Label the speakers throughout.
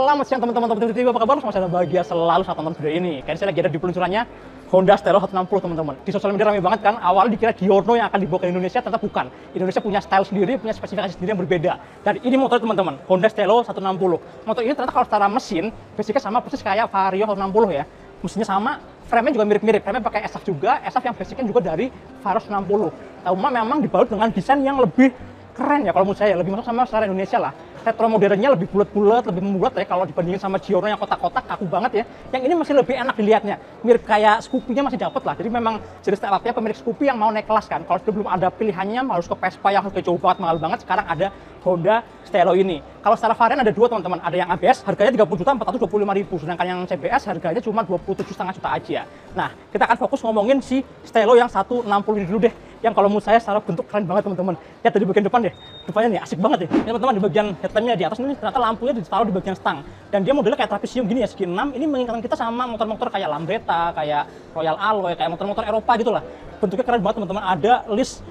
Speaker 1: Selamat siang teman-teman TV, apa kabar? Semoga saya bahagia selalu saat nonton video ini. Kali saya lagi ada di peluncurannya Honda Style 160 teman-teman. Di sosial media ramai banget kan, awalnya dikira Giorno yang akan dibawa ke Indonesia, ternyata bukan. Indonesia punya style sendiri, punya spesifikasi sendiri yang berbeda. Dan ini motor teman-teman, Honda Style 160. Motor ini ternyata kalau secara mesin, basicnya sama persis kayak Vario 160 ya. Mesinnya sama, frame-nya juga mirip-mirip. Frame-nya pakai SF juga, SF yang basicnya juga dari Vario 160. Cuma memang dibalut dengan desain yang lebih keren ya kalau menurut saya, lebih masuk sama secara Indonesia lah. Retro modernnya lebih bulat-bulat, lebih membulat ya kalau dibandingin sama Giorno yang kotak-kotak kaku banget ya. Yang ini masih lebih enak dilihatnya. Mirip kayak Scoopy-nya masih dapet lah. Jadi memang jenis style-nya pemilik Scoopy yang mau naik kelas kan. Kalau belum ada pilihannya harus ke Vespa yang harus jauh banget, mahal banget. Sekarang ada Honda Style ini. Kalau secara varian ada dua teman-teman. Ada yang ABS harganya 30.425.000, sedangkan yang CBS harganya cuma 27,5 juta aja. Nah, kita akan fokus ngomongin si Style yang 160 ini dulu deh. Yang kalau menurut saya secara bentuk keren banget teman-teman. Lihat dari bagian depan deh. Depannya nih asik banget ya. Teman-teman di bagian headlampnya di atas ini ternyata lampunya ditaruh di bagian stang. Dan dia modelnya kayak trapesium gini ya, segi 6. Ini mengingatkan kita sama motor-motor kayak Lambretta, kayak Royal Alloy, kayak motor-motor Eropa gitu lah. Bentuknya keren banget teman-teman. Ada list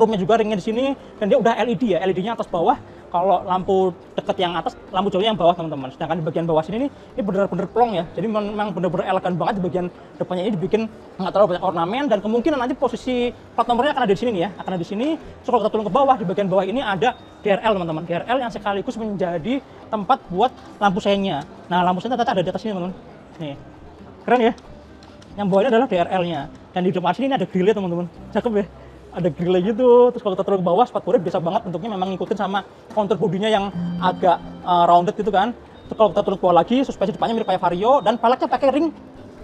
Speaker 1: chrome-nya juga, ringnya di sini, dan dia udah LED ya. LED-nya atas bawah. Kalau lampu deket yang atas, lampu jauhnya yang bawah teman-teman. Sedangkan di bagian bawah sini ini benar-benar plong ya. Jadi memang benar-benar elegan banget. Di bagian depannya ini dibikin nggak terlalu banyak ornamen, dan kemungkinan nanti posisi plat nomornya akan ada di sini nih ya. Akan ada di sini. So kalau kita turun ke bawah, di bagian bawah ini ada DRL teman-teman. DRL yang sekaligus menjadi tempat buat lampu senya. Nah, lampu senya ternyata ada di atas sini teman-teman. Nih, keren ya. Yang bawahnya adalah DRL-nya. Dan di depan sini ini ada grillnya teman-teman. Cakep ya. Ada grillnya gitu. Terus kalau kita turun ke bawah, spatbornya biasa banget bentuknya, memang ngikutin sama counter bodinya yang agak rounded gitu kan. Terus kalau kita turun ke bawah lagi, suspensi depannya mirip kayak Vario, dan peleknya pakai ring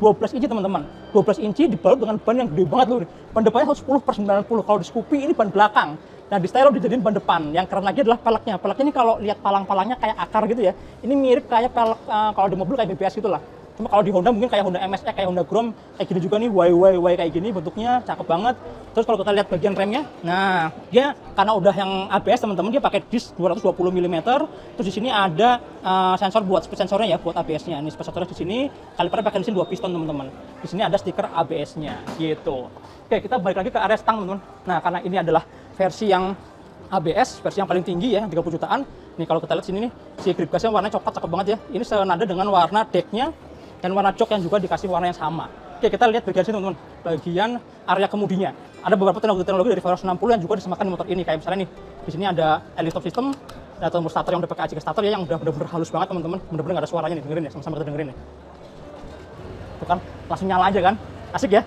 Speaker 1: 12 inci teman-teman. 12 inci dibalut dengan ban yang gede banget loh. Ban depannya 10/90. Kalau di Scoopy ini ban belakang. Nah, di Style dijadiin ban depan. Yang keren lagi adalah peleknya. Peleknya ini kalau lihat palang-palangnya kayak akar gitu ya. Ini mirip kayak pelek kalau di mobil kayak BBS gitu lah. Cuma kalau di Honda mungkin kayak Honda MSX, kayak Honda Grom, kayak gini juga nih, Y kayak gini bentuknya, cakep banget. Terus kalau kita lihat bagian remnya, nah dia karena udah yang ABS teman-teman, dia pakai disc 220 mm. Terus di sini ada sensor buat speed sensornya ya, buat ABS-nya. Ini speed sensornya di sini, kalipernya pakai mesin 2 piston teman-teman. Di sini ada stiker ABS-nya gitu. Oke, kita balik lagi ke area stang teman-teman. Nah, karena ini adalah versi yang ABS, versi yang paling tinggi ya, 30 jutaan. Nih kalau kita lihat sini nih, si grip gasnya warnanya coklat, cakep banget ya. Ini senada dengan warna decknya dan warna jok yang juga dikasih warna yang sama. Oke, kita lihat bagian sini teman-teman, bagian area kemudinya. Ada beberapa teknologi dari Vario 160 yang juga disamakan di motor ini. Kayak misalnya nih, di sini ada LED stop system, ada tombol starter yang udah pakai ACC starter ya, yang udah bener-bener halus banget teman-teman. Bener-bener nggak ada suaranya nih, dengerin ya, sama-sama kita dengerin ya. Tuh kan, langsung nyala aja kan, asik ya.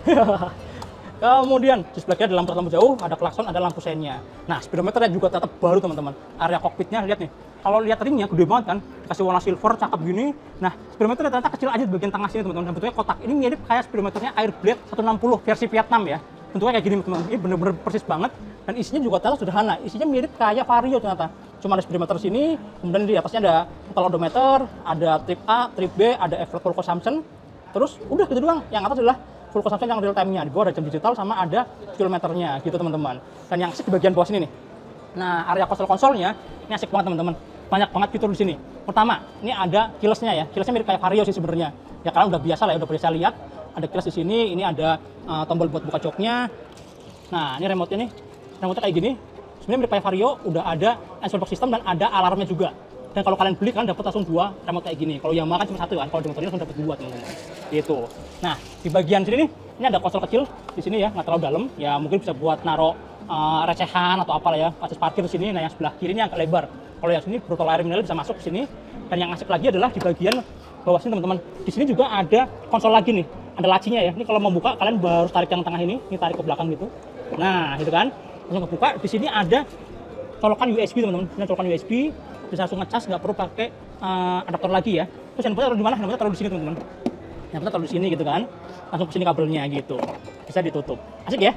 Speaker 1: Kemudian display-nya ada lampu jauh, ada klakson, ada lampu senya. Nah, speedometernya juga tetap baru teman-teman. Area kokpitnya lihat nih. Kalau lihat ringnya gede banget kan, dikasih warna silver, cakep gini. Nah, speedometernya ternyata kecil aja di bagian tengah sini teman-teman. Dan bentuknya kotak. Ini mirip kayak speedometernya Airblade 160 versi Vietnam ya. Bentuknya kayak gini teman-teman. Ini bener-bener persis banget. Dan isinya juga ternyata sederhana. Isinya mirip kayak Vario ternyata. Cuma ada speedometer sini, kemudian di atasnya ada total odometer, ada trip A, trip B, ada fuel consumption. Terus udah gitu doang. Yang atas adalah full consumption yang real time-nya. Di bawah ada jam digital sama ada kilometernya gitu teman-teman. Dan yang asik di bagian bawah sini nih. Nah, area konsolnya ini asik banget teman-teman. Banyak banget fitur di sini. Pertama, ini ada keyless-nya ya. Keyless-nya mirip kayak Vario sih sebenarnya. Ya kalian udah biasa lah ya, udah biasa lihat. Ada keyless di sini, ini ada tombol buat buka joknya. Nah, ini remote-nya nih. Remote-nya kayak gini. Sebenarnya mirip kayak Vario, udah ada answer box system dan ada alarmnya juga. Dan kalau kalian beli, kalian dapat langsung 2 remote kayak gini. Kalau Yamaha kan cuma 1 kan. Kalau di motor ini langsung dapat 2 teman-teman. Gitu. Nah, di bagian sini nih, ini ada konsol kecil di sini ya, nggak terlalu dalam. Ya mungkin bisa buat naro recehan atau apalah ya, pas parkir di sini. Nah, yang sebelah kiri ini agak lebar. Kalau yang sini throttle air mineral bisa masuk ke sini. Dan yang asik lagi adalah di bagian bawah sini teman-teman. Di sini juga ada konsol lagi nih. Ada lacinya ya. Ini kalau mau buka kalian harus tarik yang tengah ini tarik ke belakang gitu. Nah, gitu kan. Langsung kebuka. Di sini ada colokan USB teman-teman. Ini colokan USB. Bisa langsung ngecas, nggak perlu pakai adaptor lagi ya. Terus handphone taruh di mana? Handphone taruh di sini teman-teman. Handphone taruh di sini gitu kan. Langsung ke sini kabelnya gitu. Bisa ditutup. Asik ya?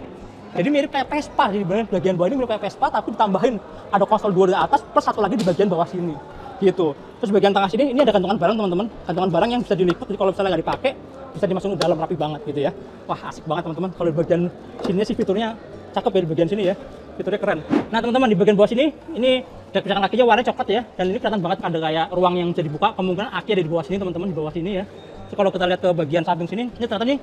Speaker 1: Jadi mirip kayak Vespa. Jadi bagian bawah ini mirip kayak Vespa, tapi ditambahin ada konsol 2 di atas plus 1 lagi di bagian bawah sini. Gitu. Terus bagian tengah sini ini ada gantungan barang teman-teman. Gantungan barang yang bisa dilipat. Jadi kalau misalnya nggak dipakai, bisa dimasukin ke dalam rapi banget gitu ya. Wah, asik banget teman-teman. Kalau di bagian sini sih fiturnya cakep ya, di bagian sini ya. Fiturnya keren. Nah, teman-teman di bagian bawah sini ini dek pijakan kakinya warnanya coklat ya. Dan ini kelihatan banget ada kayak ruang yang bisa dibuka. Kemungkinan aki ada di bawah sini teman-teman, di bawah sini ya. Terus kalau kita lihat ke bagian samping sini, ini ternyata nih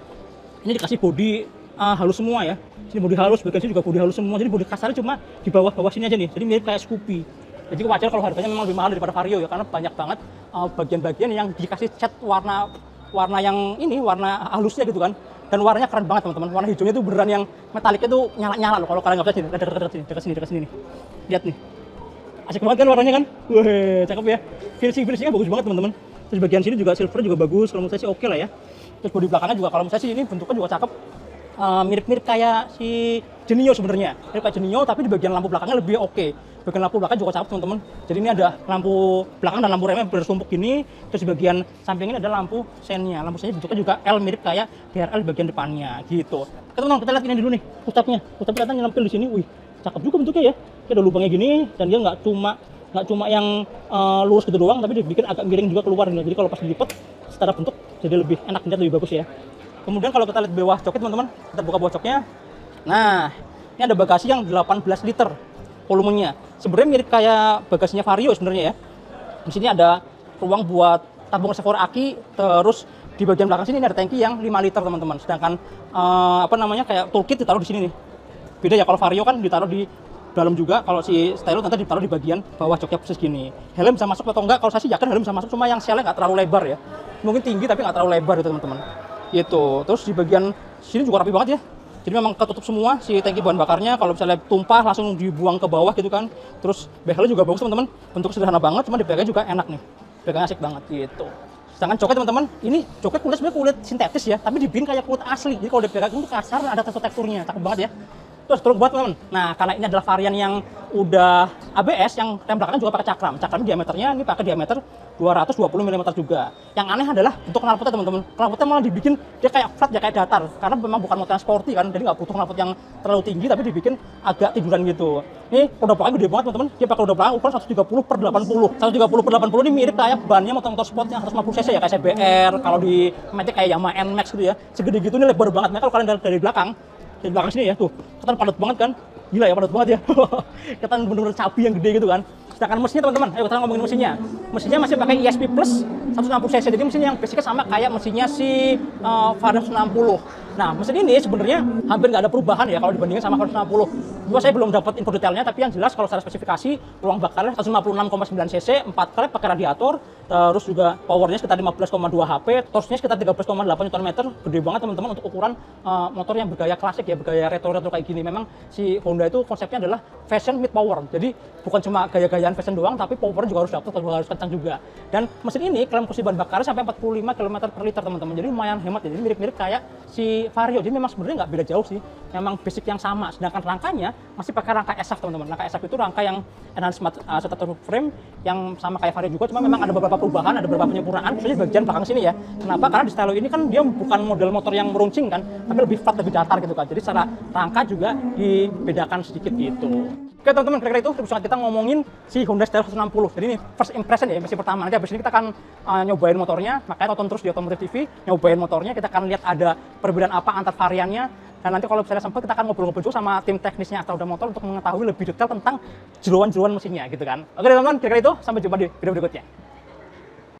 Speaker 1: ini dikasih bodi halus semua ya. Sini bodi halus, bagian sini juga bodi halus semua. Jadi bodi kasarnya cuma di bawah sini aja nih. Jadi mirip kayak Scoopy. Jadi wajar kalau harganya memang lebih mahal daripada Vario ya, karena banyak banget bagian-bagian yang dikasih cat warna yang ini, warna halusnya gitu kan. Dan warnanya keren banget teman-teman. Warna hijaunya tuh beneran yang metaliknya tuh nyala-nyala loh. Kalau kalian nggak percaya, dekat sini nih. Lihat nih. Asik banget kan warnanya kan? Wah, cakep ya. Finishingnya bagus banget teman-teman. Terus bagian sini juga silver juga bagus. Kalau menurut saya sih oke lah ya. Terus bodi belakangnya juga kalau menurut saya sih ini bentuknya juga cakep. Mirip-mirip kayak si Genio sebenarnya. Mirip kayak Genio tapi di bagian lampu belakangnya lebih oke. Bagian lampu belakang juga cakep teman-teman. Jadi ini ada lampu belakang dan lampu remnya bertumpuk gini. Terus di bagian samping ini ada lampu sennya. Lampu sennya bentuknya juga L, mirip kayak DRL di bagian depannya gitu. Teman-teman kita lihat ini dulu nih kutapnya. Kutapnya kelihatan nyelempil di sini. Wih, cakep juga bentuknya ya. Ini ada lubangnya gini dan dia nggak cuma yang lurus gitu doang, tapi dibikin agak miring juga keluar. Jadi kalau pas dilipat secara bentuk jadi lebih enak dilihat, lebih bagus ya. Kemudian kalau kita lihat bawah joknya teman-teman, kita buka bawah joknya. Nah, ini ada bagasi yang 18 liter volumenya. Sebenarnya mirip kayak bagasinya Vario sebenarnya ya. Di sini ada ruang buat tabung reservoir aki, terus di bagian belakang sini ini ada tangki yang 5 liter teman-teman. Sedangkan kayak toolkit ditaruh di sini nih. Beda ya, kalau Vario kan ditaruh di dalam juga, kalau si Stylo nanti ditaruh di bagian bawah joknya persis gini. Helm bisa masuk atau enggak? Kalau saya sih yakin helm bisa masuk, cuma yang shell-nya nggak terlalu lebar ya. Mungkin tinggi tapi nggak terlalu lebar gitu teman-teman. Gitu. Terus di bagian sini juga rapi banget ya. Jadi memang ketutup semua si tangki bahan bakarnya. Kalau misalnya tumpah langsung dibuang ke bawah gitu kan. Terus behelnya juga bagus teman-teman. Bentuk sederhana banget, cuma dipegangnya juga enak nih. Pegangnya asik banget gitu. Sedangkan coknya teman-teman, ini coknya kulit sebenarnya kulit sintetis ya, tapi dibikin kayak kulit asli. Jadi kalau dipegang itu kasar, ada teksturnya, cakep banget ya. Terus truk buat teman-teman. Nah, karena ini adalah varian yang udah ABS, yang rem belakangnya juga pakai cakram. Cakram diameternya ini pakai diameter 220 mm juga. Yang aneh adalah untuk knalpotnya teman-teman. Knalpotnya malah dibikin dia kayak flat, ya kayak datar. Karena memang bukan motor yang sporty kan, jadi nggak butuh knalpot yang terlalu tinggi, tapi dibikin agak tiduran gitu. Ini roda belakang gede banget teman-teman. Dia pakai roda belakang ukuran 130/80. 130/80 ini mirip kayak bannya motor-motor sport yang 150 cc ya, kayak CBR. Kalau di Matic kayak Yamaha NMAX gitu ya. Segede gitu, ini lebar banget. Makanya kalau kalian dari belakang sini ya tuh, kelihatan padat banget kan, gila ya, padat banget ya. Kelihatan bener-bener cabi yang gede gitu kan. Sedangkan mesinnya teman-teman, ayo kita ngomongin mesinnya masih pakai ESP Plus 160 cc, jadi mesin yang basicnya sama kayak mesinnya si Vario 160. Nah, mesin ini sebenarnya hampir nggak ada perubahan ya kalau dibandingin sama Vario 160. Cuma saya belum dapat info detailnya, tapi yang jelas kalau secara spesifikasi ruang bakarnya 156,9 cc, 4 klep pakai radiator, terus juga powernya sekitar 15,2 HP, torsinya sekitar 13,8 Nm, gede banget teman-teman untuk ukuran motor yang bergaya klasik ya, bergaya retro-retro kayak gini. Memang si Honda itu konsepnya adalah fashion with power, jadi bukan cuma gaya-gayaan fashion doang, tapi powernya juga harus dapat, harus kencang juga. Dan mesin ini klaim kursi bahan bakarnya sampai 45 km/liter teman-teman, jadi lumayan hemat ya. Jadi mirip-mirip kayak si Vario, jadi memang sebenarnya nggak beda jauh sih, memang basic yang sama. Sedangkan rangkanya masih pakai rangka SAF teman-teman. Rangka SAF itu rangka yang enhanced stator frame yang sama kayak Vario juga, cuma memang ada beberapa perubahan, ada beberapa penyempurnaan, khususnya bagian belakang sini ya. Kenapa? Karena di Stylo ini kan dia bukan model motor yang meruncing kan, tapi lebih flat, lebih datar gitu kan. Jadi secara rangka juga dibedakan sedikit gitu. Oke teman-teman, kira-kira itu episode kita ngomongin si Honda Stylo 160. Jadi ini first impression ya, impresi pertama. Nanti habis ini kita akan nyobain motornya, makanya tonton terus di Otomotif TV, nyobain motornya, kita akan lihat ada perbedaan apa antar variannya. Dan nanti kalau misalnya sempat kita akan ngobrol-ngobrol juga sama tim teknisnya Astra Motor untuk mengetahui lebih detail tentang jeroan-jeroan mesinnya gitu kan. Oke teman-teman, kira-kira itu, sampai jumpa di video berikutnya.